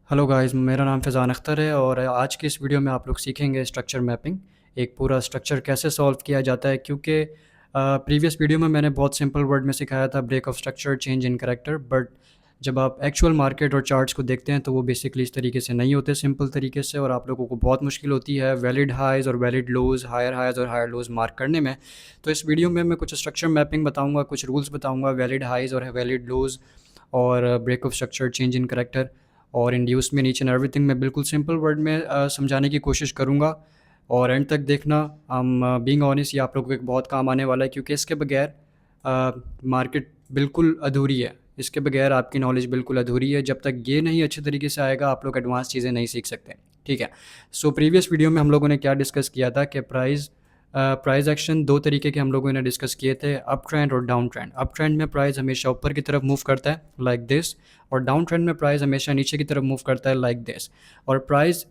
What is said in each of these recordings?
Hello guys, मेरा नाम फ़ैज़ान अख्तर है और आज की इस वीडियो में आप लोग सीखेंगे स्ट्रक्चर मैपिंग। एक पूरा स्ट्रक्चर कैसे सॉल्व किया जाता है, क्योंकि प्रीवियस वीडियो में मैंने बहुत सिंपल वर्ड में सिखाया था break of structure, change in character. But जब आप एक्चुअल मार्केट और चार्ट्स को देखते हैं तो वो बेसिकली इस तरीके से नहीं होते सिंपल तरीके से, और आप लोगों को बहुत मुश्किल होती है वैलिड हाइज़ और वैलिड लोज़, हायर हाइज़ और हायर लोज़ मार्क करने में। तो इस वीडियो में मैं कुछ स्ट्रक्चर मैपिंग बताऊँगा, कुछ रूल्स बताऊँगा वैलिड हाइज़ और वैलिड लोज़ और break of structure, change in character और इंड्यूस में ईच एंड एवरीथिंग मैं बिल्कुल सिंपल वर्ड में समझाने की कोशिश करूँगा। और एंड तक देखना। बीइंग ऑनेस्ट, ये आप लोगों को एक बहुत काम आने वाला है, क्योंकि इसके बगैर मार्केट बिल्कुल अधूरी है। इसके बगैर आपकी नॉलेज बिल्कुल अधूरी है। जब तक ये नहीं अच्छे तरीके से आएगा आप लोग एडवांस चीज़ें नहीं सीख सकते। ठीक है। सो प्रीवियस वीडियो में हम लोगों ने क्या डिस्कस किया था कि प्राइस एक्शन दो तरीके के हम लोगों ने डिस्कस किए थे, अप ट्रेंड और डाउन ट्रेंड। अप ट्रेंड में प्राइस हमेशा ऊपर की तरफ मूव करता है लाइक दिस, और डाउन ट्रेंड में प्राइस हमेशा नीचे की तरफ मूव करता है लाइक दिस। और प्राइस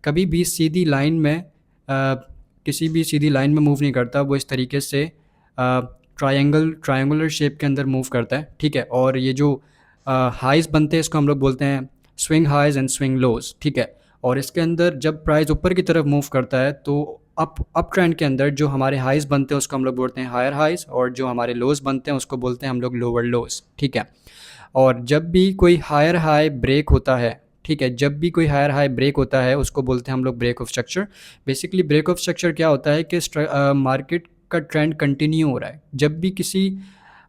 कभी भी सीधी लाइन में किसी भी सीधी लाइन में मूव नहीं करता, वो इस तरीके से ट्रायंगुलर शेप के अंदर मूव करता है। ठीक है। और ये जो हाइज बनते हैं इसको हम लोग बोलते हैं स्विंग हाइज एंड स्विंग लोज। ठीक है। और इसके अंदर जब प्राइस ऊपर की तरफ मूव करता है तो अप ट्रेंड के अंदर जो हमारे हाइज बनते हैं उसको हम लोग बोलते हैं हायर हाइज, और जो हमारे लोज बनते हैं उसको बोलते हैं हम लोग लोअर लोज। ठीक है। और जब भी कोई हायर हाई ब्रेक होता है, ठीक है, जब भी कोई हायर हाई ब्रेक होता है उसको बोलते हैं हम लोग break of structure. Basically break of structure क्या होता है कि मार्केट का ट्रेंड कंटिन्यू हो रहा है। जब भी किसी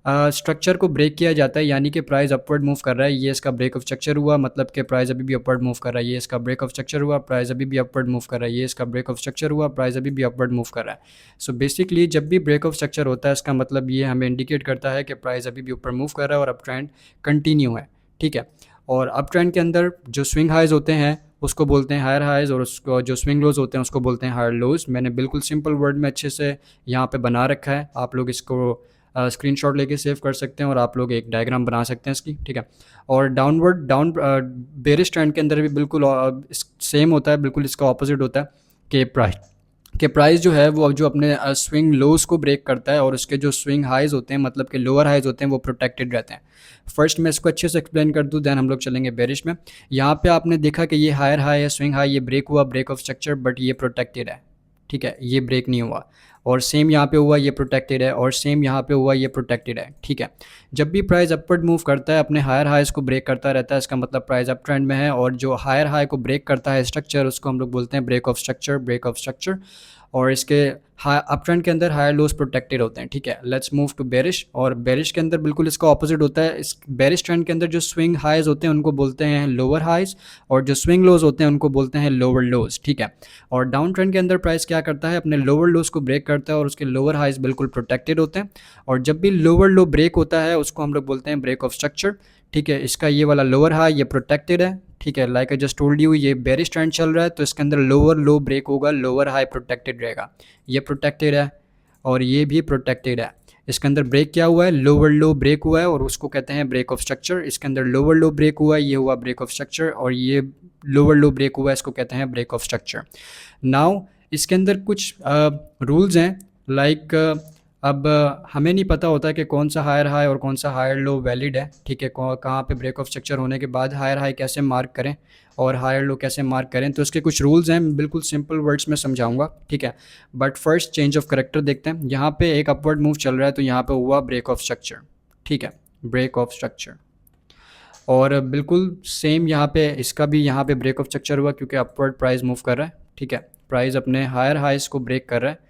स्ट्रक्चर को ब्रेक किया जाता है, यानी कि प्राइस अपवर्ड मूव कर रहा है, ये इसका ब्रेक ऑफ स्ट्रक्चर हुआ, मतलब कि प्राइस अभी भी अपवर्ड मूव कर रहा है, ये इसका ब्रेक ऑफ स्ट्रक्चर हुआ, प्राइस अभी भी अपवर्ड मूव कर रहा है, ये इसका ब्रेक ऑफ स्ट्रक्चर हुआ, प्राइस अभी भी अपवर्ड मूव कर रहा है। सो बेसिकली जब भी ब्रेक ऑफ स्ट्रक्चर होता है इसका मतलब ये हमें इंडिकेट करता है कि प्राइस अभी भी ऊपर मूव कर रहा है और अप ट्रेंड कंटिन्यू है। ठीक है। और अप ट्रेंड के अंदर जो स्विंग हाइज होते हैं उसको बोलते हैं हायर हाइज, और उसको जो स्विंग लोज होते हैं उसको बोलते हैं हायर लोज। मैंने बिल्कुल सिंपल वर्ड में अच्छे से यहाँ पे बना रखा है, आप लोग इसको स्क्रीनशॉट लेके सेव कर सकते हैं और आप लोग एक डायग्राम बना सकते हैं इसकी। ठीक है। और डाउन बेरिश ट्रेंड के अंदर भी बिल्कुल सेम होता है, बिल्कुल इसका ऑपोजिट होता है कि प्राइस जो है वो जो अपने स्विंग लोज को ब्रेक करता है, और उसके जो स्विंग हाइज होते हैं मतलब कि लोअर हाइज होते हैं वो प्रोटेक्टेड रहते हैं। फर्स्ट मैं इसको अच्छे से एक्सप्लेन कर दूँ, देन हम लोग चलेंगे बेरिश में। यहाँ पे आपने देखा कि ये हायर हाई है, स्विंग हाई, ये ब्रेक हुआ, ब्रेक ऑफ स्ट्रक्चर, बट ये प्रोटेक्टेड है। ठीक है, ये ब्रेक नहीं हुआ। और सेम यहाँ पे हुआ, ये प्रोटेक्टेड है, और सेम यहाँ पे हुआ, ये प्रोटेक्टेड है। ठीक है। जब भी प्राइस अपवर्ड मूव करता है अपने हायर हाइज को ब्रेक करता रहता है, इसका मतलब प्राइस अप ट्रेंड में है। और जो हायर हाई को ब्रेक करता है स्ट्रक्चर उसको हम लोग बोलते हैं break of structure, break of structure. और इसके अप ट्रेंड के अंदर हायर लोज प्रोटेक्टेड होते हैं। ठीक है। Let's move to bearish. और बेरिश के अंदर बिल्कुल इसका ऑपोजिट होता है। इस बेरिश ट्रेंड के अंदर जो स्विंग हाइज होते हैं उनको बोलते हैं लोअर हाइज, और जो स्विंग लोज होते हैं उनको बोलते हैं लोअर लोज। ठीक है। और डाउन ट्रेंड के अंदर प्राइस क्या करता है, अपने लोअर लोज को ब्रेक करता है और उसके लोअर हाइज बिल्कुल प्रोटेक्टेड होते हैं। और जब भी लोअर लो ब्रेक होता है उसको हम लोग बोलते हैं ब्रेक ऑफ स्ट्रक्चर। ठीक है। इसका ये वाला लोअर हाई ये प्रोटेक्टेड है। ठीक है। Like I just told you, ये बेरिश ट्रेंड चल रहा है तो इसके अंदर लोअर लो ब्रेक होगा, लोअर हाई प्रोटेक्टेड रहेगा। ये प्रोटेक्टेड है और ये भी प्रोटेक्टेड है। इसके अंदर ब्रेक क्या हुआ है, लोअर लो ब्रेक हुआ है, और उसको कहते हैं ब्रेक ऑफ स्ट्रक्चर। इसके अंदर लोअर लो ब्रेक हुआ है, ये हुआ ब्रेक ऑफ स्ट्रक्चर, और ये लोअर लो ब्रेक हुआ है, इसको कहते हैं ब्रेक ऑफ स्ट्रक्चर। नाउ इसके अंदर कुछ रूल्स हैं, लाइक अब हमें नहीं पता होता कि कौन सा हायर हाई और कौन सा हायर लो वैलिड है। ठीक है। कहाँ पे ब्रेक ऑफ स्ट्रक्चर होने के बाद हायर हाई कैसे मार्क करें और हायर लो कैसे मार्क करें, तो इसके कुछ रूल्स हैं, बिल्कुल सिंपल वर्ड्स में समझाऊंगा। ठीक है। But first change of character देखते हैं। यहाँ पे एक अपवर्ड मूव चल रहा है तो यहाँ पे हुआ ब्रेक ऑफ स्ट्रक्चर। ठीक है, ब्रेक ऑफ स्ट्रक्चर। और बिल्कुल सेम यहाँ पे इसका भी यहाँ पे ब्रेक ऑफ स्ट्रक्चर हुआ क्योंकि अपवर्ड प्राइस मूव कर रहा है। ठीक है। प्राइस अपने हायर हाइज को ब्रेक कर रहा है,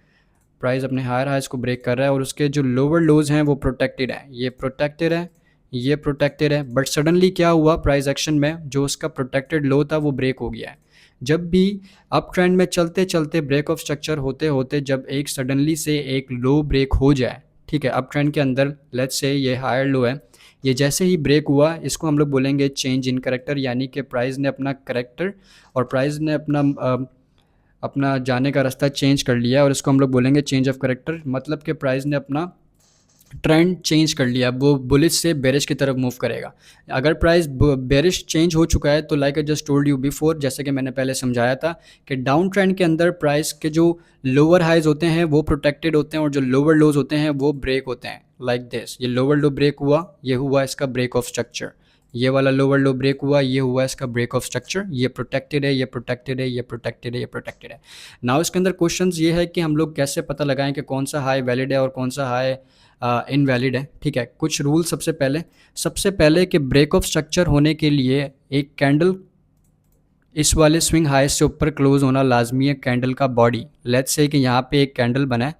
प्राइस अपने हायर हाइज को ब्रेक कर रहा है, और उसके जो लोअर लोज हैं वो प्रोटेक्टेड है, ये प्रोटेक्टेड है, ये प्रोटेक्टेड है। बट सडनली क्या हुआ, प्राइस एक्शन में जो उसका प्रोटेक्टेड लो था वो ब्रेक हो गया है। जब भी अप ट्रेंड में चलते चलते ब्रेक ऑफ स्ट्रक्चर होते होते जब एक सडनली से एक लो ब्रेक हो जाए, ठीक है, अप ट्रेंड के अंदर लेट्स से ये हायर लो है, ये जैसे ही ब्रेक हुआ इसको हम लोग बोलेंगे चेंज इन करेक्टर, यानी कि प्राइस ने अपना करेक्टर और प्राइस ने अपना जाने का रास्ता चेंज कर लिया, और इसको हम लोग बोलेंगे चेंज ऑफ करेक्टर। मतलब कि प्राइस ने अपना ट्रेंड चेंज कर लिया, वो बुलिश से बेरिश की तरफ मूव करेगा। अगर प्राइस बेरिश चेंज हो चुका है तो like I just told you before, जैसे कि मैंने पहले समझाया था कि डाउन ट्रेंड के अंदर प्राइस के जो लोअर हाइज होते हैं वो प्रोटेक्टेड होते हैं और जो लोअर लोज होते हैं वो ब्रेक होते हैं लाइक दिस। ये लोअर लो ब्रेक हुआ, ये हुआ इसका ब्रेक ऑफ स्ट्रक्चर, ये वाला लोअर लो ब्रेक हुआ, ये हुआ इसका ब्रेक ऑफ स्ट्रक्चर, ये प्रोटेक्टेड है, ये प्रोटेक्टेड है, ये प्रोटेक्टेड है, ये प्रोटेक्टेड है। नाउ इसके अंदर क्वेश्चंस ये है कि हम लोग कैसे पता लगाएं कि कौन सा हाई वैलिड है और कौन सा हाई इनवैलिड है। ठीक है, कुछ रूल सबसे पहले कि ब्रेक ऑफ स्ट्रक्चर होने के लिए एक कैंडल इस वाले स्विंग हाई से ऊपर क्लोज होना लाजमी है। कैंडल का बॉडी, लेट्स से कि यहाँ पे एक कैंडल बना है,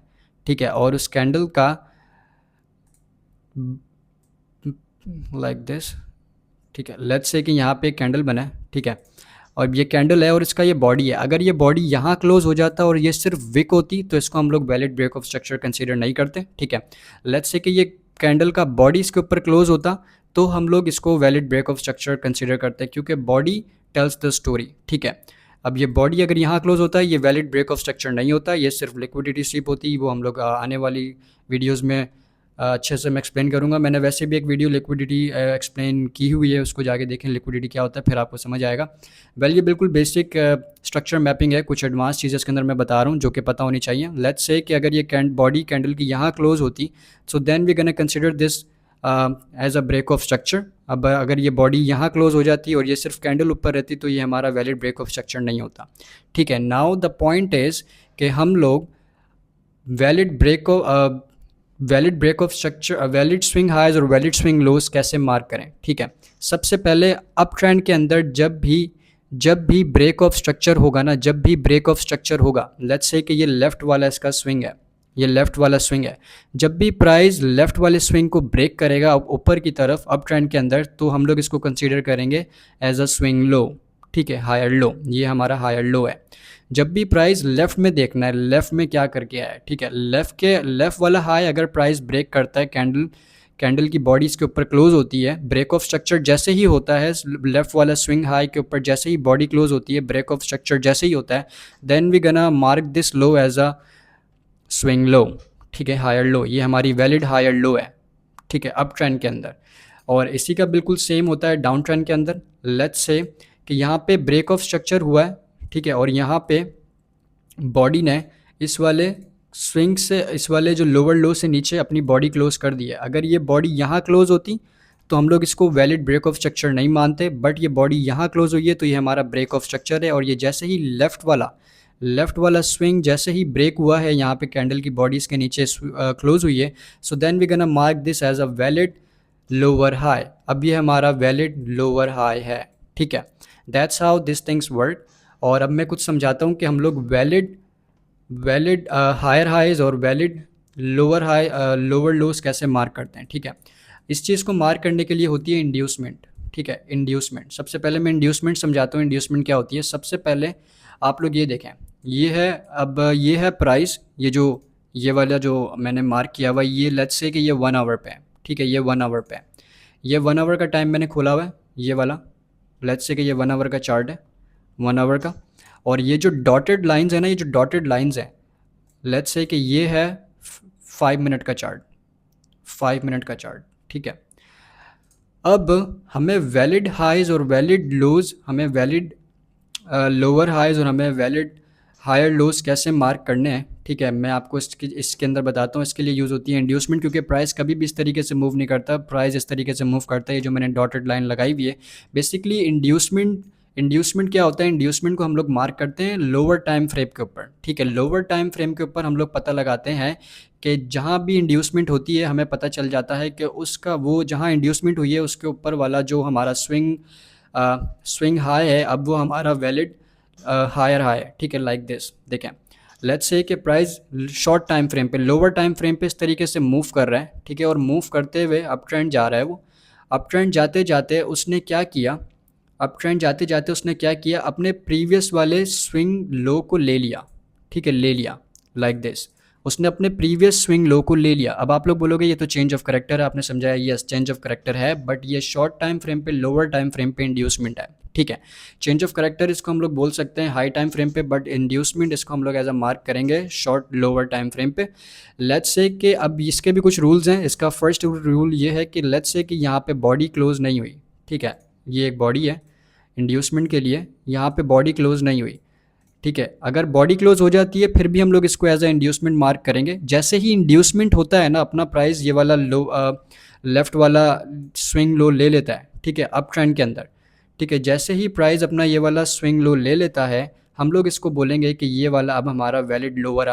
ठीक है, और उस कैंडल का लाइक दिस, ठीक है, लेट्स से कि यहाँ पे एक कैंडल बना है, ठीक है, और ये कैंडल है और इसका ये बॉडी है। अगर ये बॉडी यहाँ क्लोज हो जाता और ये सिर्फ विक होती तो इसको हम लोग valid break of structure consider नहीं करते। ठीक है, लेट्स से कि ये कैंडल का बॉडी इसके ऊपर क्लोज होता तो हम लोग इसको valid break of structure consider करते हैं, क्योंकि बॉडी टेल्स द स्टोरी। ठीक है, अब ये बॉडी अगर यहाँ क्लोज होता है, ये वैलिड ब्रेक ऑफ स्ट्रक्चर नहीं होता, ये सिर्फ लिक्विडिटी स्वीप होती। वो हम लोग आने वाली वीडियोज़ में अच्छे से मैं एक्सप्लेन करूँगा। मैंने वैसे भी एक वीडियो लिक्विडिटी एक्सप्लेन की हुई है, उसको जाके देखें लिक्विडिटी क्या होता है, फिर आपको समझ आएगा। वेल, ये बिल्कुल बेसिक स्ट्रक्चर मैपिंग है, कुछ एडवांस चीज़ें इसके अंदर मैं बता रहा हूँ जो कि पता होनी चाहिए। लेट्स से कि अगर ये बॉडी कैंडल की यहाँ क्लोज होती, so then we gonna consider this as a break of structure. अब अगर ये बॉडी यहाँ क्लोज हो जाती और ये सिर्फ कैंडल ऊपर रहती तो ये हमारा वैलिड ब्रेक ऑफ स्ट्रक्चर नहीं होता। ठीक है, नाउ द पॉइंट इज़ कि हम लोग valid break of structure, valid swing highs और वैलिड स्विंग लोज कैसे मार्क करें। ठीक है, सबसे पहले अप ट्रेंड के अंदर जब भी ब्रेक ऑफ स्ट्रक्चर होगा ना, जब भी ब्रेक ऑफ स्ट्रक्चर होगा, लेट्स से कि ये लेफ्ट वाला इसका स्विंग है, ये लेफ्ट वाला स्विंग है, जब भी प्राइस लेफ्ट वाले स्विंग को ब्रेक करेगा ऊपर की तरफ अप ट्रेंड के अंदर, तो हम लोग इसको कंसीडर करेंगे एज अ स्विंग लो। ठीक है, हायर लो, ये हमारा हायर लो है। जब भी प्राइस लेफ़्ट में देखना है, लेफ़्ट में क्या करके आया है। ठीक है, लेफ़्ट वाला हाई अगर प्राइस ब्रेक करता है, कैंडल की बॉडी इसके ऊपर क्लोज होती है, ब्रेक ऑफ स्ट्रक्चर जैसे ही होता है, लेफ़्ट वाला स्विंग हाई के ऊपर जैसे ही बॉडी क्लोज होती है, ब्रेक ऑफ स्ट्रक्चर जैसे ही होता है, then we gonna mark this low as a swing low. ठीक है, हायर लो, ये हमारी वैलिड हायर लो है। ठीक है, अप ट्रेंड के अंदर। और इसी का बिल्कुल सेम होता है डाउन ट्रेंड के अंदर। लेट्स से कि यहाँ पे ब्रेक ऑफ स्ट्रक्चर हुआ है, ठीक है, और यहाँ पे बॉडी ने इस वाले स्विंग से, इस वाले जो लोअर लो से नीचे अपनी बॉडी क्लोज कर दी है। अगर ये बॉडी यहाँ क्लोज होती तो हम लोग इसको वैलिड ब्रेक ऑफ स्ट्रक्चर नहीं मानते, बट ये बॉडी यहाँ क्लोज हुई है तो ये हमारा ब्रेक ऑफ स्ट्रक्चर है। और ये जैसे ही लेफ़्ट वाला स्विंग जैसे ही ब्रेक हुआ है, यहाँ पे कैंडल की बॉडी इसके नीचे क्लोज हुई है, so then we gonna mark this as a valid lower high. अब ये हमारा वैलिड लोअर हाई है। ठीक है, that's how this things work. और अब मैं कुछ समझाता हूँ कि हम लोग वैलिड हायर हाइज और वैलिड लोअर लोज कैसे मार्क करते हैं। ठीक है, इस चीज़ को मार्क करने के लिए होती है इंड्यूसमेंट। ठीक है, इंड्यूसमेंट, सबसे पहले मैं इंड्यूसमेंट समझाता हूँ। इंड्यूसमेंट क्या होती है, सबसे पहले आप लोग ये देखें, ये है, अब ये है प्राइस, ये वाला जो मैंने मार्क किया हुआ, ये लेट्स से कि ये 1 आवर पे है। ठीक है, ये 1 आवर पे है, ये 1 आवर का टाइम मैंने खोला हुआ है, ये वाला, लेट्स से कि ये 1 आवर का चार्ट है, 1 आवर का। और ये जो डॉटेड लाइंस है ना, ये जो डॉटेड लाइंस हैं, लेट्स से कि ये है 5 मिनट का चार्ट, 5 मिनट का चार्ट। ठीक है, अब हमें वैलिड हाइज और वैलिड लोज, हमें वैलिड लोअर हाइज और हमें वैलिड हायर लोज कैसे मार्क करने हैं। ठीक है, मैं आपको इसके अंदर बताता हूँ। इसके लिए यूज़ होती है इंड्यूसमेंट, क्योंकि प्राइस कभी भी इस तरीके से मूव नहीं करता, प्राइस इस तरीके से मूव करता है। जो मैंने डॉटेड लाइन लगाई हुई है, बेसिकली इंड्यूसमेंट क्या होता है, इंड्यूसमेंट को हम लोग मार्क करते हैं लोअर टाइम फ्रेम के ऊपर। ठीक है, लोअर टाइम फ्रेम के ऊपर हम लोग पता लगाते हैं कि जहाँ भी इंड्यूसमेंट होती है, हमें पता चल जाता है कि उसका वो जहाँ इंड्यूसमेंट हुई है उसके ऊपर वाला जो हमारा स्विंग हाई है, अब वो हमारा वैलिड हायर हाई है। ठीक है, लाइक दिस देखें, लेट्स से कि प्राइस शॉर्ट टाइम फ्रेम पे, लोअर टाइम फ्रेम पे इस तरीके से मूव कर रहा है। ठीक है, और मूव करते हुए अप ट्रेंड जा रहा है। वो अप ट्रेंड जाते जाते उसने क्या किया, अपने प्रीवियस वाले स्विंग लो को ले लिया। ठीक है, ले लिया लाइक दिस, उसने अपने प्रीवियस स्विंग लो को ले लिया। अब आप लोग बोलोगे ये तो चेंज ऑफ करेक्टर है, आपने समझाया, यस चेंज ऑफ करेक्टर है, बट ये शॉर्ट टाइम फ्रेम पे, लोअर टाइम फ्रेम पे इंड्यूसमेंट है। ठीक है, चेंज ऑफ करेक्टर इसको हम लोग बोल सकते हैं हाई टाइम फ्रेम पे, बट इंड्यूसमेंट इसको हम लोग एज अ मार्क करेंगे शॉर्ट लोअर टाइम फ्रेम पे। लेट्स से कि अब इसके भी कुछ रूल्स हैं। इसका फर्स्ट रूल ये है कि लेट्स से कि यहाँ पे बॉडी क्लोज नहीं हुई। ठीक है, ये एक बॉडी है इंड्यूसमेंट के लिए, यहाँ पे बॉडी क्लोज नहीं हुई। ठीक है, अगर बॉडी क्लोज हो जाती है फिर भी हम लोग इसको एज अ इंड्यूसमेंट मार्क करेंगे। जैसे ही इंड्यूसमेंट होता है ना, अपना प्राइस ये वाला लो लेफ़्ट वाला स्विंग लो ले लेता है। ठीक है, अप ट्रेंड के अंदर। ठीक है, जैसे ही प्राइस अपना ये वाला स्विंग लो ले लेता है, हम लोग इसको बोलेंगे कि ये वाला अब हमारा वैलिड लोअर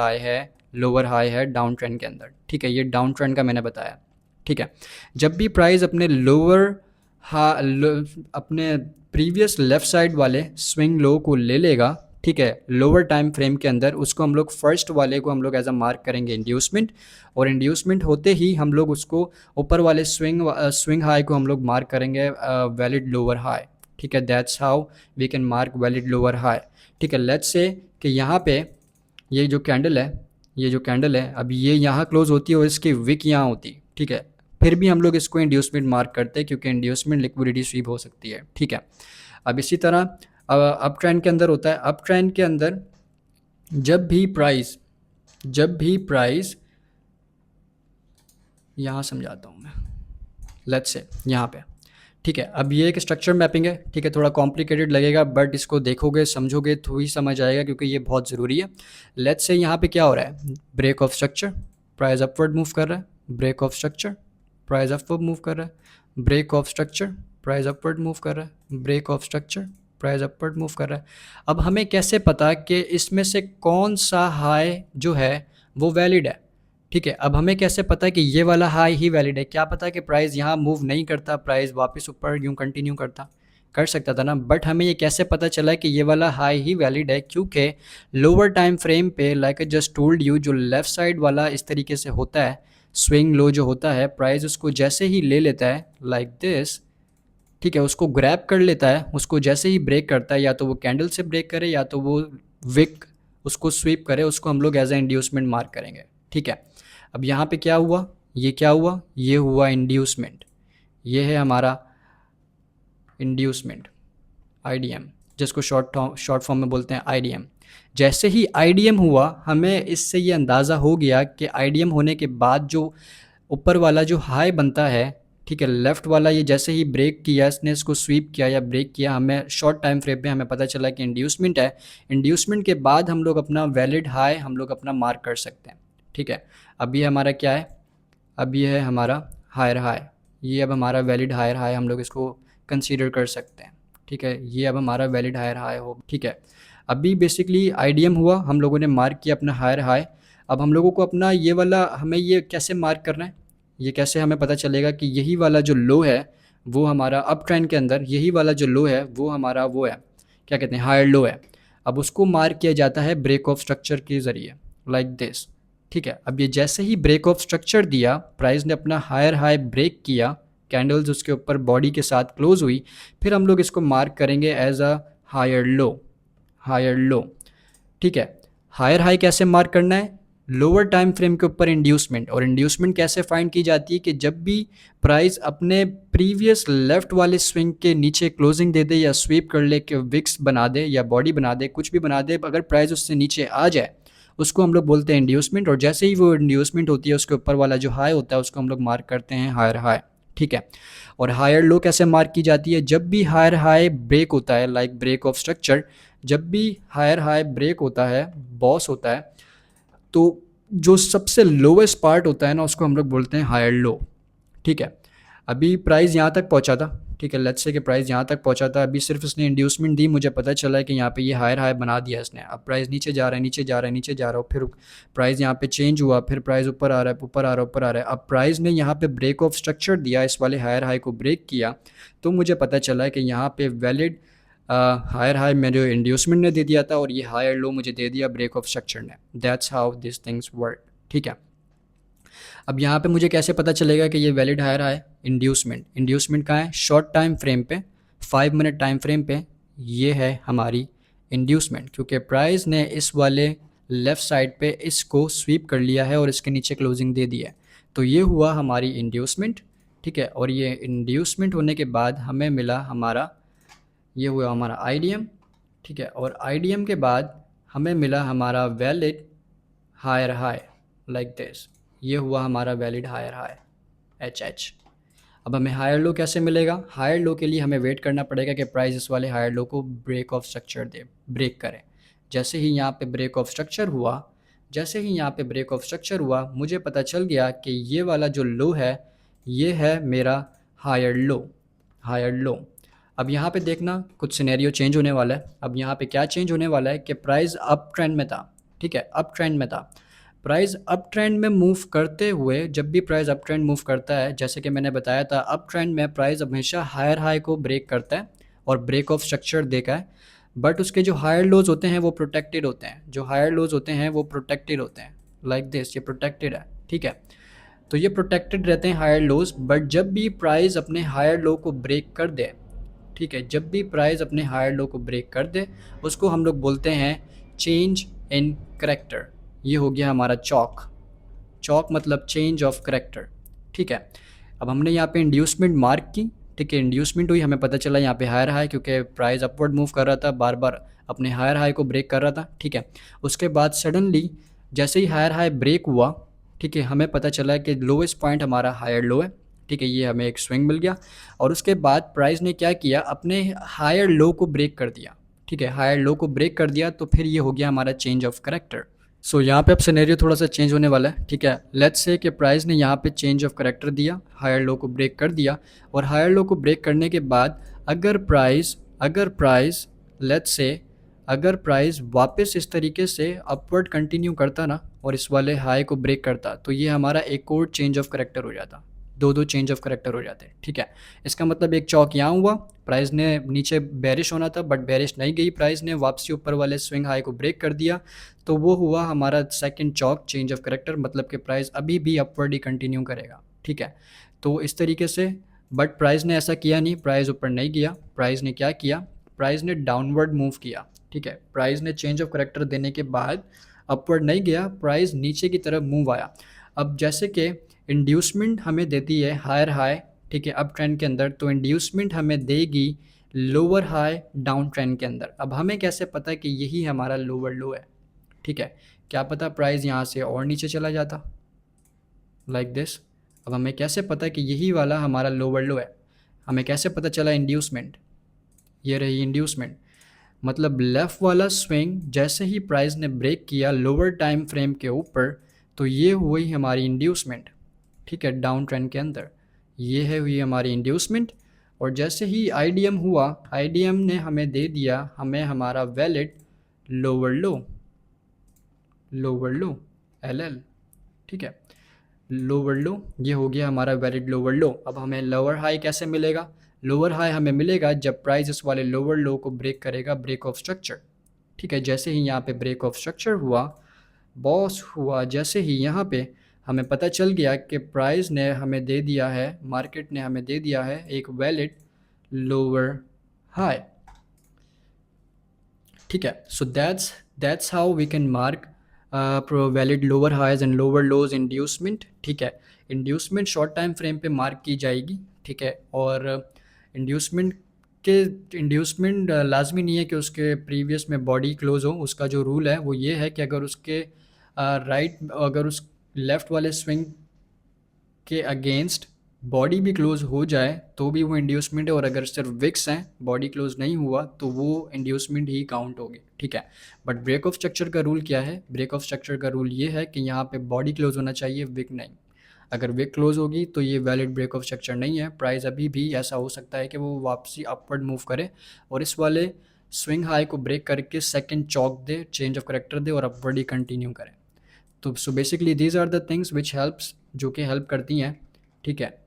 हाई है डाउन ट्रेंड के अंदर। ठीक है, ये डाउन ट्रेंड का मैंने बताया। ठीक है, जब भी प्राइस अपने अपने प्रीवियस लेफ़्ट साइड वाले स्विंग लो को ले लेगा, ठीक है, लोअर टाइम फ्रेम के अंदर, उसको हम लोग फर्स्ट वाले को हम लोग एज अ मार्क करेंगे इंड्यूसमेंट, और इंड्यूसमेंट होते ही हम लोग उसको ऊपर वाले स्विंग हाई को हम लोग मार्क करेंगे वैलिड लोअर हाई। ठीक है, that's how we can mark valid lower high. ठीक है, लेट्स से कि यहाँ पे ये जो कैंडल है अब ये यहाँ क्लोज होती है और इसकी विक यहाँ होती है। ठीक है, फिर भी हम लोग इसको इंड्यूसमेंट मार्क करते हैं क्योंकि इंड्यूसमेंट लिक्विडिटी स्वीप हो सकती है। ठीक है, अब इसी तरह अप ट्रेंड के अंदर होता है। अप ट्रेंड के अंदर जब भी प्राइस यहाँ समझाता हूँ मैं, लेट्स से यहाँ पे। ठीक है, अब ये एक स्ट्रक्चर मैपिंग है। ठीक है, थोड़ा कॉम्प्लिकेटेड लगेगा बट इसको देखोगे समझोगे तो ही समझ आएगा क्योंकि ये बहुत ज़रूरी है। लेट्स से यहाँ पे क्या हो रहा है, break of structure, price upward move कर रहा है, break of structure, price upward move कर रहा है, break of structure, price upward move कर रहा है, break of structure, price upward move कर रहा है। अब हमें कैसे पता कि इसमें से कौन सा हाई जो है वो वैलिड है। ठीक है, अब हमें कैसे पता है कि ये वाला हाई ही वैलिड है? क्या पता कि प्राइस यहाँ मूव नहीं करता, प्राइस वापस ऊपर यूँ कंटिन्यू कर सकता था ना, बट हमें ये कैसे पता चला कि ये वाला हाई ही वैलिड है? क्योंकि लोअर टाइम फ्रेम पे like I just told you, जो लेफ़्ट साइड वाला इस तरीके से होता है स्विंग लो जो होता है, प्राइस उसको जैसे ही ले लेता है लाइक दिस, ठीक है, उसको ग्रैब कर लेता है, उसको जैसे ही ब्रेक करता है, या तो वो कैंडल से ब्रेक करे या तो वो विक उसको स्वीप करे, उसको हम लोग एज ए इंड्यूसमेंट मार्क करेंगे। ठीक है, अब यहाँ पे क्या हुआ, ये हुआ इंड्यूसमेंट, ये है हमारा इंड्यूसमेंट आईडीएम, जिसको शॉर्ट फॉर्म में बोलते हैं आईडीएम। जैसे ही आईडीएम हुआ, हमें इससे ये अंदाज़ा हो गया कि आईडीएम होने के बाद जो ऊपर वाला जो हाई बनता है, ठीक है, लेफ़्ट वाला ये जैसे ही ब्रेक किया, इसने इसको स्वीप किया या ब्रेक किया, हमें शॉर्ट टाइम फ्रेम पे हमें पता चला कि इंड्यूसमेंट है। इंड्यूसमेंट के बाद हम लोग अपना वैलिड हाई हम लोग अपना मार्क कर सकते हैं। ठीक है, अब ये हमारा क्या है, अब ये है हमारा हायर हाई, ये अब हमारा वैलिड हायर हाई हम लोग इसको कंसीडर कर सकते हैं। ठीक है, ये अब हमारा वैलिड हायर हाई हो। ठीक है, अभी बेसिकली आईडीएम हुआ, हम लोगों ने मार्क किया अपना हायर हाई। अब हम लोगों को अपना ये वाला हमें ये कैसे मार्क करना है, ये कैसे हमें पता चलेगा कि यही वाला जो लो है वो हमारा अप ट्रेंड के अंदर, यही वाला जो लो है वो हमारा वो है, क्या कहते हैं, हायर लो है। अब उसको मार्क किया जाता है ब्रेक ऑफ स्ट्रक्चर के ज़रिए लाइक दिस। ठीक है, अब ये जैसे ही ब्रेक ऑफ स्ट्रक्चर दिया, प्राइस ने अपना हायर हाई ब्रेक किया, कैंडल्स उसके ऊपर बॉडी के साथ क्लोज हुई, फिर हम लोग इसको मार्क करेंगे एज अ हायर लो। ठीक है, हायर हाई कैसे मार्क करना है, लोअर टाइम फ्रेम के ऊपर इंड्यूसमेंट, और इंड्यूसमेंट कैसे फाइंड की जाती है कि जब भी प्राइस अपने प्रीवियस लेफ्ट वाले स्विंग के नीचे क्लोजिंग दे दे या स्वीप कर ले, कि विक्स बना दे या बॉडी बना दे, कुछ भी बना दे, अगर प्राइस उससे नीचे आ जाए उसको हम लोग बोलते हैं इंड्यूसमेंट, और जैसे ही वो इंड्यूसमेंट होती है उसके ऊपर वाला जो हाई होता है उसको हम लोग मार्क करते हैं हायर हाई। ठीक है, और हायर लो कैसे मार्क की जाती है, जब भी हायर हाई ब्रेक होता है लाइक ब्रेक ऑफ स्ट्रक्चर, जब भी हायर हाई ब्रेक होता है, बॉस होता है, तो जो सबसे लोवेस्ट पार्ट होता है ना उसको हम लोग बोलते हैं हायर लो। ठीक है, अभी प्राइस यहाँ तक पहुँचा था, ठीक है, लेट्स से कि प्राइस यहाँ तक पहुँचा था, अभी सिर्फ इसने इंड्यूसमेंट दी, मुझे पता चला है कि यहाँ पे ये हायर हाई बना दिया इसने, अब प्राइस नीचे जा रहा है, फिर प्राइस यहाँ पे चेंज हुआ, फिर प्राइस ऊपर आ रहा है, अब प्राइस ने यहाँ पे ब्रेक ऑफ स्ट्रक्चर दिया, इस वाले हायर हाई को ब्रेक किया, तो मुझे पता चला है कि यहाँ पे वैलिड हायर हाई मेरे इंड्यूसमेंट ने दे दिया था और ये हायर लो मुझे दे दिया ब्रेक ऑफ स्ट्रक्चर ने। That's how this things work. ठीक है, अब यहाँ पे मुझे कैसे पता चलेगा कि ये वैलिड हायर हाई, इंड्यूसमेंट कहाँ है, शॉर्ट टाइम फ्रेम पे, 5 मिनट टाइम फ्रेम पे, ये है हमारी इंड्यूसमेंट, क्योंकि प्राइस ने इस वाले लेफ़्ट साइड पे इसको स्वीप कर लिया है और इसके नीचे क्लोजिंग दे दी है, तो ये हुआ हमारी इंड्यूसमेंट। ठीक है, और ये इंड्यूसमेंट होने के बाद हमें मिला हमारा, ये हुआ हमारा आईडीएम। ठीक है, और आईडीएम के बाद हमें मिला हमारा valid higher high like this, ये हुआ हमारा वैलिड हायर हाई एच। अब हमें हायर लो कैसे मिलेगा, हायर लो के लिए हमें वेट करना पड़ेगा कि प्राइस इस वाले हायर लो को ब्रेक ऑफ स्ट्रक्चर ब्रेक करे। जैसे ही यहाँ पे ब्रेक ऑफ स्ट्रक्चर हुआ, मुझे पता चल गया कि ये वाला जो लो है ये है मेरा हायर हायर लो। अब यहाँ पे देखना कुछ सिनेरियो चेंज होने वाला है। अब यहाँ पे क्या चेंज होने वाला है कि प्राइस अप ट्रेंड में था, ठीक है, अप ट्रेंड में था। प्राइस अप ट्रेंड में मूव करते हुए, जब भी प्राइस अप ट्रेंड मूव करता है, जैसे कि मैंने बताया था, अप ट्रेंड में प्राइस हमेशा हायर हाई को ब्रेक करता है और ब्रेक ऑफ स्ट्रक्चर देखा है। बट उसके जो हायर लोज होते हैं वो प्रोटेक्टेड होते हैं, जो हायर लोज होते हैं वो प्रोटेक्टेड होते हैं, लाइक दिस, ये प्रोटेक्टेड है, ठीक है। तो ये प्रोटेक्टेड रहते हैं हायर लोज। बट जब भी प्राइस अपने हायर लो को ब्रेक कर दे, ठीक है, जब भी प्राइस अपने हायर लो को ब्रेक कर दे, उसको हम लोग बोलते हैं चेंज इन करेक्टर। ये हो गया हमारा चॉक। चॉक मतलब चेंज ऑफ करेक्टर, ठीक है। अब हमने यहाँ पे इंड्यूसमेंट मार्क की, ठीक है, इंड्यूसमेंट हुई, हमें पता चला यहाँ पे हायर हाई, क्योंकि प्राइस अपवर्ड मूव कर रहा था, बार बार अपने हायर हाई को ब्रेक कर रहा था, ठीक है। उसके बाद सडनली जैसे ही हायर हाई ब्रेक हुआ, ठीक है, हमें पता चला कि लोएस्ट पॉइंट हमारा हायर लो है, ठीक है, ये हमें एक स्विंग मिल गया। और उसके बाद प्राइस ने क्या किया, अपने हायर लो को ब्रेक कर दिया, ठीक है, हायर लो को ब्रेक कर दिया, तो फिर ये हो गया हमारा चेंज ऑफ करेक्टर। सो यहाँ पे अब सिनेरियो थोड़ा सा चेंज होने वाला है, ठीक है। लेट्स से कि प्राइस ने यहाँ पे चेंज ऑफ करेक्टर दिया, हायर लो को ब्रेक कर दिया, और हायर लो को ब्रेक करने के बाद अगर प्राइस लेट्स से अगर प्राइस वापस इस तरीके से अपवर्ड कंटिन्यू करता ना और इस वाले हाई को ब्रेक करता, तो ये हमारा एक और चेंज ऑफ करेक्टर हो जाता, दो दो चेंज ऑफ करेक्टर हो जाते, ठीक है। इसका मतलब एक चौक यहाँ हुआ, प्राइस ने नीचे बेरिश होना था बट बेरिश नहीं गई, प्राइस ने वापसी ऊपर वाले स्विंग हाई को ब्रेक कर दिया, तो वो हुआ हमारा second Chowk, change of character, मतलब कि प्राइस अभी भी अपवर्ड ही कंटिन्यू करेगा, ठीक है। तो इस तरीके से, बट प्राइस ने ऐसा किया नहीं, प्राइस ऊपर नहीं गया, प्राइस ने क्या किया, प्राइस ने डाउनवर्ड मूव किया, ठीक है। प्राइस ने चेंज ऑफ करेक्टर देने के बाद अपवर्ड नहीं गया, प्राइस नीचे की तरफ मूव आया। अब जैसे कि इंड्यूसमेंट हमें देती है हायर हाई, ठीक है, अप ट्रेंड के अंदर, तो इंड्यूसमेंट हमें देगी लोअर हाई डाउन ट्रेंड के अंदर। अब हमें कैसे पता है कि यही हमारा लोअर लो है, ठीक है, क्या पता प्राइस यहाँ से और नीचे चला जाता, लाइक दिस। अब हमें कैसे पता कि यही वाला हमारा लोअर लो है, हमें कैसे पता चला, इंड्यूसमेंट, ये रही इंड्यूसमेंट, मतलब लेफ़्ट वाला स्विंग जैसे ही प्राइस ने ब्रेक किया लोअर टाइम फ्रेम के ऊपर, तो ये हुई हमारी इंड्यूसमेंट, ठीक है, डाउन ट्रेंड के अंदर, ये है हुई हमारी इंड्यूसमेंट। और जैसे ही आईडीएम हुआ, आईडीएम ने हमें दे दिया हमें हमारा वैलिड लोअर लो, लोअर लो एल, ठीक है, लोअर लो, ये हो गया हमारा वैलिड लोअर लो। अब हमें लोअर हाई कैसे मिलेगा, लोअर हाई हमें मिलेगा जब प्राइस इस वाले लोअर लो को ब्रेक करेगा, ब्रेक ऑफ स्ट्रक्चर, ठीक है। जैसे ही यहाँ पे ब्रेक ऑफ स्ट्रक्चर हुआ, बॉस हुआ, जैसे ही यहाँ पे हमें पता चल गया कि प्राइस ने हमें दे दिया है, मार्केट ने हमें दे दिया है एक वैलिड लोअर हाई, ठीक है। So that's how we can mark valid lower highs and lower lows inducement, ठीक है। इंड्यूसमेंट शॉर्ट टाइम फ्रेम पे मार्क की जाएगी, ठीक है। और इंड्यूसमेंट के इंड्यूसमेंट लाजमी नहीं है कि उसके प्रीवियस में बॉडी क्लोज हो, उसका जो रूल है वो ये है कि अगर उसके अगर उस लेफ़्ट वाले स्विंग के अगेंस्ट बॉडी भी क्लोज हो जाए तो भी वो इंड्यूसमेंट है, और अगर सिर्फ विक्स हैं, बॉडी क्लोज नहीं हुआ, तो वो इंड्यूसमेंट ही काउंट होगी, ठीक है। बट ब्रेक ऑफ स्ट्रक्चर का रूल क्या है, ब्रेक ऑफ स्ट्रक्चर का रूल ये है कि यहाँ पे बॉडी क्लोज होना चाहिए, विक नहीं। अगर विक क्लोज होगी तो ये वैलिड ब्रेक ऑफ स्ट्रक्चर नहीं है, प्राइस अभी भी ऐसा हो सकता है कि वो वापसी अपवर्ड मूव करे और इस वाले स्विंग हाई को ब्रेक करके सेकेंड चॉक दे, चेंज ऑफ करेक्टर दे और अपवर्ड ही कंटिन्यू करे। तो so basically these are the things which helps, जो कि हेल्प करती हैं, ठीक है,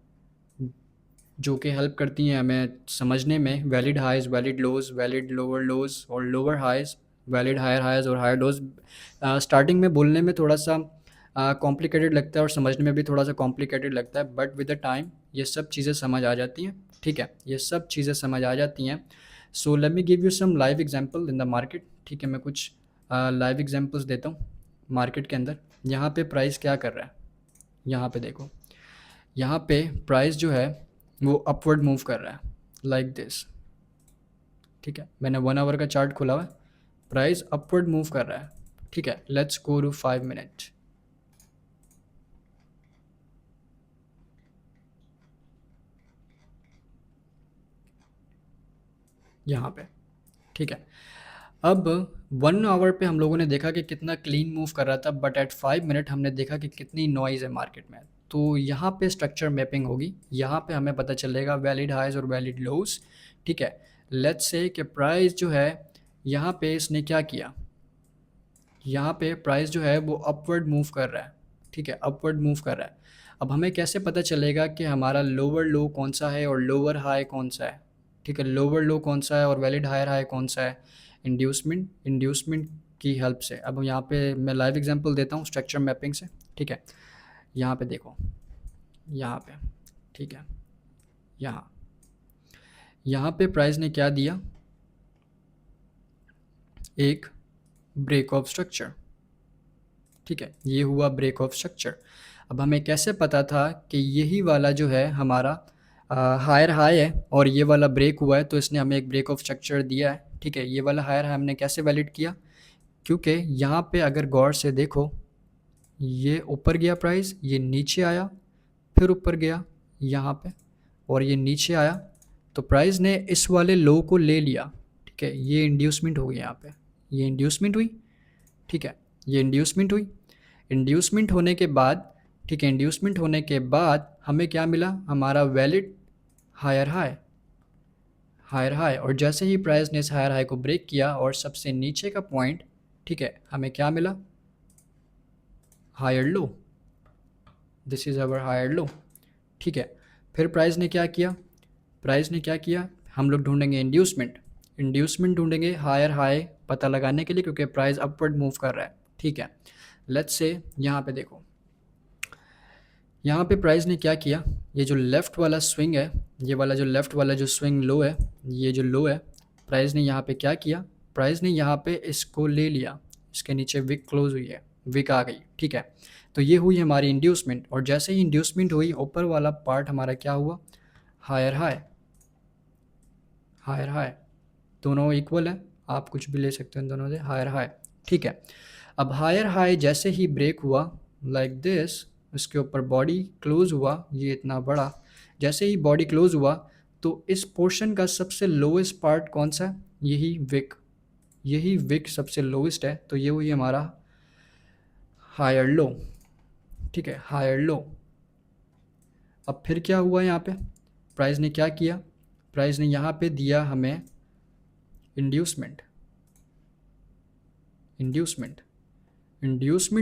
जो कि हेल्प करती हैं हमें समझने में valid highs, valid lows, valid lower lows और lower highs, valid higher highs और हायर लोज। स्टार्टिंग में बोलने में थोड़ा सा कॉम्प्लिकेटेड लगता है और समझने में भी थोड़ा सा कॉम्प्लिकेटेड लगता है, बट विद द टाइम ये सब चीज़ें समझ आ जाती हैं, ठीक है, ये सब चीज़ें समझ आ जाती हैं। So let me give you some live example in the market, ठीक है, मैं कुछ लाइव एग्जांपल्स देता हूँ मार्केट के अंदर। यहाँ पे प्राइस क्या कर रहा है, यहाँ पे देखो, यहाँ पे प्राइस जो है वो अपवर्ड मूव कर रहा है, लाइक दिस, ठीक है। मैंने 1 आवर का चार्ट खोला हुआ है, प्राइस अपवर्ड मूव कर रहा है, ठीक है। लेट्स गो टू 5 मिनट, यहाँ पे, ठीक है। अब 1 आवर पे हम लोगों ने देखा कि कितना क्लीन मूव कर रहा था, बट एट 5 मिनट हमने देखा कि कितनी नॉइज़ है मार्केट में, तो यहाँ पे स्ट्रक्चर मैपिंग होगी, यहाँ पे हमें पता चलेगा वैलिड हाइज और वैलिड लोज। ठीक है, लेट्स से कि प्राइस जो है यहाँ पे इसने क्या किया, यहाँ पे प्राइस जो है वो अपवर्ड मूव कर रहा है। ठीक है, अपवर्ड मूव कर रहा है। अब हमें कैसे पता चलेगा कि हमारा लोअर लो कौन सा है और लोअर हाई कौन सा है? ठीक है, लोअर लो कौन सा है और वैलिड हायर हाई कौन सा है? इंड्यूसमेंट की हेल्प से। अब यहाँ पे मैं लाइव एग्जांपल देता हूँ स्ट्रक्चर मैपिंग से। ठीक है, यहाँ पे देखो, यहाँ पे, ठीक है, यहाँ पे प्राइस ने क्या दिया, एक ब्रेक ऑफ स्ट्रक्चर। ठीक है, ये हुआ ब्रेक ऑफ स्ट्रक्चर। अब हमें कैसे पता था कि यही वाला जो है हमारा हायर हाई है और ये वाला ब्रेक हुआ है, तो इसने हमें एक ब्रेक ऑफ स्ट्रक्चर दिया है। ठीक है, ये वाला हायर हाई हमने कैसे वैलिड किया, क्योंकि यहाँ पे अगर गौर से देखो, ये ऊपर गया प्राइस, ये नीचे आया, फिर ऊपर गया यहाँ पे और ये नीचे आया, तो प्राइस ने इस वाले लो को ले लिया। ठीक है, ये इंड्यूसमेंट हो गई यहाँ पे, ये इंड्यूसमेंट हुई। ठीक है, ये इंड्यूसमेंट हुई। इंड्यूसमेंट होने के बाद, ठीक है, इंड्यूसमेंट होने के बाद हमें क्या मिला, हमारा valid higher high, higher high. और जैसे ही प्राइस ने इस हायर हाई को ब्रेक किया और सबसे नीचे का पॉइंट, ठीक है, हमें क्या मिला, higher low. This is our higher low. ठीक है, फिर प्राइस ने क्या किया, प्राइस ने क्या किया, हम लोग ढूंढेंगे इंड्यूसमेंट ढूंढेंगे हायर हाई पता लगाने के लिए, क्योंकि प्राइस अपवर्ड मूव कर रहा है। ठीक है, लेट्स से यहाँ पे देखो, यहाँ पे प्राइस ने क्या किया, ये जो लेफ़्ट वाला स्विंग है, ये वाला जो लेफ़्ट वाला जो स्विंग लो है, ये जो लो है, प्राइस ने यहाँ पे क्या किया, प्राइस ने यहाँ पे इसको ले लिया, इसके नीचे विक क्लोज हुई है, विक आ गई। ठीक है, तो ये हुई हमारी इंड्यूसमेंट। और जैसे ही इंड्यूसमेंट हुई, ऊपर वाला पार्ट हमारा क्या हुआ, हायर हाई, हायर हाई। दोनों इक्वल है, आप कुछ भी ले सकते हैं दोनों से, हायर हाई। ठीक है, अब हायर हाई जैसे ही ब्रेक हुआ लाइक दिस, उसके ऊपर बॉडी क्लोज हुआ, ये इतना बड़ा, जैसे ही बॉडी क्लोज हुआ तो इस पोर्शन का सबसे लोएस्ट पार्ट कौन सा है, यही विक सबसे लोएस्ट है, तो ये हुई हमारा हायर लो। ठीक है, हायर लो। अब फिर क्या हुआ, यहाँ पे प्राइस ने क्या किया, प्राइस ने यहाँ पे दिया हमें इंड्यूसमेंट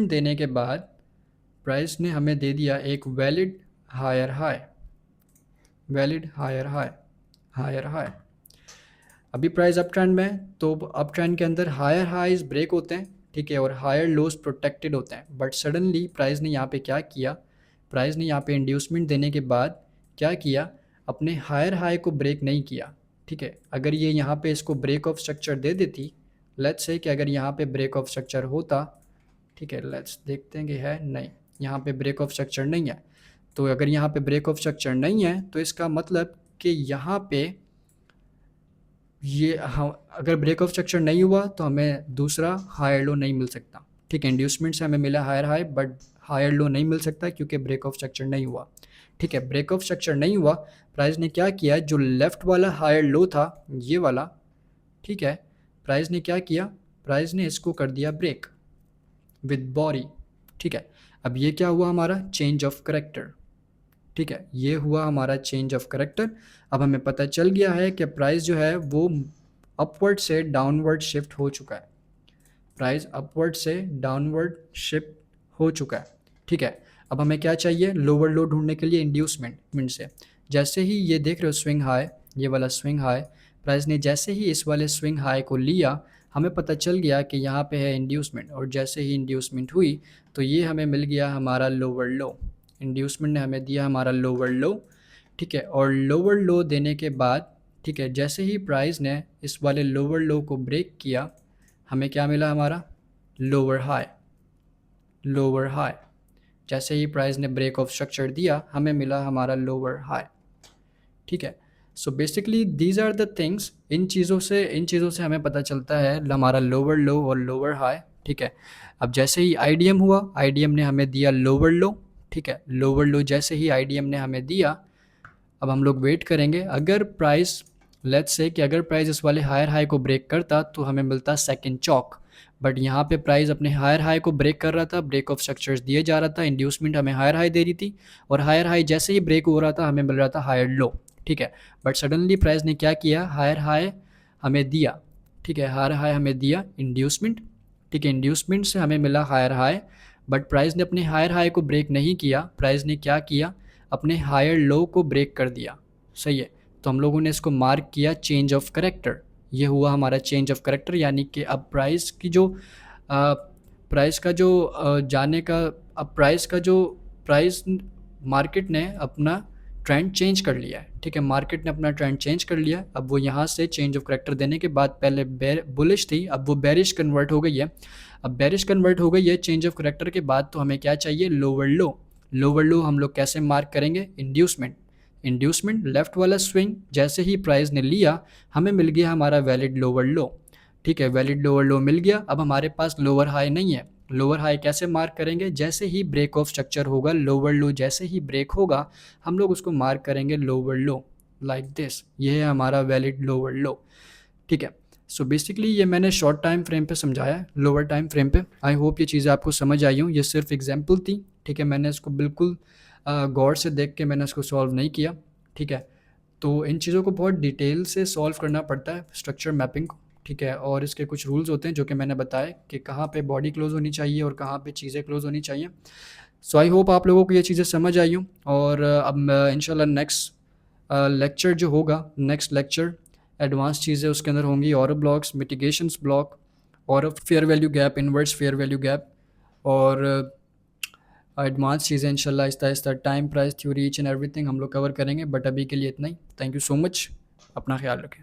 देने के बाद प्राइस ने हमें दे दिया एक valid higher high, higher high. अभी प्राइस अप ट्रेंड में है, तो अप ट्रेंड के अंदर हायर हाइज ब्रेक होते हैं। ठीक है, और हायर लोज प्रोटेक्टेड होते हैं। बट सडनली प्राइस ने यहाँ पे क्या किया, प्राइस ने यहाँ पे इंड्यूसमेंट देने के बाद क्या किया, अपने हायर हाई को ब्रेक नहीं किया। ठीक है, अगर ये यहाँ पे इसको ब्रेक ऑफ स्ट्रक्चर दे देती, लेट्स से कि अगर यहाँ पे ब्रेक ऑफ स्ट्रक्चर होता, ठीक है, लेट्स देखते हैं कि है, नहीं, यहाँ पे ब्रेक ऑफ स्ट्रक्चर नहीं है। तो अगर यहाँ पे ब्रेक ऑफ स्ट्रक्चर नहीं है, तो इसका मतलब कि यहाँ पे ये हम, अगर ब्रेक ऑफ स्ट्रक्चर नहीं हुआ तो हमें दूसरा हायर लो नहीं मिल सकता। ठीक है, इंड्यूसमेंट से हमें मिला higher high, but higher low नहीं मिल सकता क्योंकि ब्रेक ऑफ स्ट्रक्चर नहीं हुआ। ठीक है, ब्रेक ऑफ स्ट्रक्चर नहीं हुआ, प्राइस ने क्या किया, जो लेफ़्ट वाला हायर लो था, ये वाला, ठीक है, प्राइस ने क्या किया, प्राइस ने इसको कर दिया ब्रेक विद बॉडी। ठीक है, अब ये क्या हुआ, हमारा चेंज ऑफ करेक्टर। ठीक है, ये हुआ हमारा चेंज ऑफ करेक्टर। अब हमें पता चल गया है कि प्राइस जो है वो अपवर्ड से डाउनवर्ड शिफ्ट हो चुका है, प्राइस अपवर्ड से डाउनवर्ड शिफ्ट हो चुका है। ठीक है, अब हमें क्या चाहिए, लोअर लो ढूंढने के लिए इंड्यूसमेंट से। जैसे ही ये देख रहे हो स्विंग हाई, ये वाला स्विंग हाई, प्राइस ने जैसे ही इस वाले स्विंग हाई को लिया, हमें पता चल गया कि यहाँ पे है इंड्यूसमेंट। और जैसे ही इंड्यूसमेंट हुई तो ये हमें मिल गया हमारा लोअर लो, इंड्यूसमेंट ने हमें दिया हमारा लोअर लो। ठीक है, और लोअर लो देने के बाद, ठीक है, जैसे ही प्राइस ने इस वाले लोअर लो को ब्रेक किया, हमें क्या मिला, हमारा लोअर हाई। जैसे ही प्राइस ने ब्रेक ऑफ स्ट्रक्चर दिया, हमें मिला हमारा लोअर हाई। ठीक है, so basically these are the things, इन चीज़ों से हमें पता चलता है हमारा लोअर लो और लोअर हाई। ठीक है, अब जैसे ही आईडीएम हुआ, आईडीएम ने हमें दिया लोअर लो। ठीक है, लोअर लो जैसे ही आईडीएम ने हमें दिया, अब हम लोग वेट करेंगे। अगर प्राइस लेट्स से कि अगर प्राइस इस वाले हायर हाई को ब्रेक करता तो हमें मिलता सेकंड चौक, बट यहाँ पे प्राइस अपने हायर हाई को ब्रेक कर रहा था, ब्रेक ऑफ स्ट्रक्चर्स दिए जा रहा था, इंड्यूसमेंट हमें हायर हाई दे रही थी, और हायर हाई जैसे ही ब्रेक हो रहा था हमें मिल रहा था हायर लो, ठीक है। बट सडनली प्राइस ने क्या किया, हायर हाई हमें दिया, ठीक है, हायर हाई हमें दिया इंड्यूसमेंट, ठीक है, इंड्यूसमेंट से हमें मिला हायर हाई, बट प्राइस ने अपने हायर हाई को ब्रेक नहीं किया, प्राइस ने क्या किया, अपने हायर लो को ब्रेक कर दिया, सही है। तो हम लोगों ने इसको मार्क किया चेंज ऑफ करेक्टर, ये हुआ हमारा चेंज ऑफ करेक्टर, यानी कि अब प्राइस की जो प्राइस का जो जाने का, अब प्राइस का जो प्राइस मार्केट ने अपना ट्रेंड चेंज कर लिया है, ठीक है, मार्केट ने अपना ट्रेंड चेंज कर लिया। अब वो यहाँ से चेंज ऑफ करेक्टर देने के बाद पहले बुलिश थी, अब वो बेरिश कन्वर्ट हो गई है, अब बेरिश कन्वर्ट हो गई है चेंज ऑफ करेक्टर के बाद, तो हमें क्या चाहिए, लोअर लो। लोअर लो हम लोग कैसे मार्क करेंगे, इंड्यूसमेंट, इंड्यूसमेंट लेफ्ट वाला स्विंग जैसे ही प्राइस ने लिया हमें मिल गया हमारा वैलिड लोअर लो, ठीक है, वैलिड लोअर लो मिल गया। अब हमारे पास लोअर हाई नहीं है, लोअर हाई कैसे मार्क करेंगे, जैसे ही ब्रेक ऑफ स्ट्रक्चर होगा, लोअर लो जैसे ही ब्रेक होगा हम लोग उसको मार्क करेंगे लोअर लो, लाइक दिस, ये है हमारा वैलिड लोअर लो, ठीक है। सो बेसिकली ये मैंने शॉर्ट टाइम फ्रेम पे समझाया है, लोअर टाइम फ्रेम पे। आई होप ये चीज़ें आपको समझ आई हूँ, ये सिर्फ एग्जाम्पल थी, ठीक है, मैंने इसको बिल्कुल गौर से देख के मैंने इसको सॉल्व नहीं किया, ठीक है। तो इन चीज़ों को बहुत डिटेल से सॉल्व करना पड़ता है स्ट्रक्चर मैपिंग को, ठीक है, और इसके कुछ रूल्स होते हैं जो कि मैंने बताए कि कहाँ पे बॉडी क्लोज होनी चाहिए और कहाँ पे चीज़ें क्लोज होनी चाहिए। सो आई होप आप लोगों को ये चीज़ें समझ आई हूँ, और अब इंशाल्लाह नेक्स्ट लेक्चर जो होगा, नेक्स्ट लेक्चर एडवांस चीज़ें उसके अंदर होंगी, और ब्लॉक्स, मिटिगेशंस ब्लॉक, और fair value gap, inverse fair value gap, और एडवांस चीज़ें इंशाल्लाह Aahista Aahista time price theory each and everything हम लोग कवर करेंगे। बट अभी के लिए इतना ही, थैंक यू सो मच, अपना ख्याल रखें।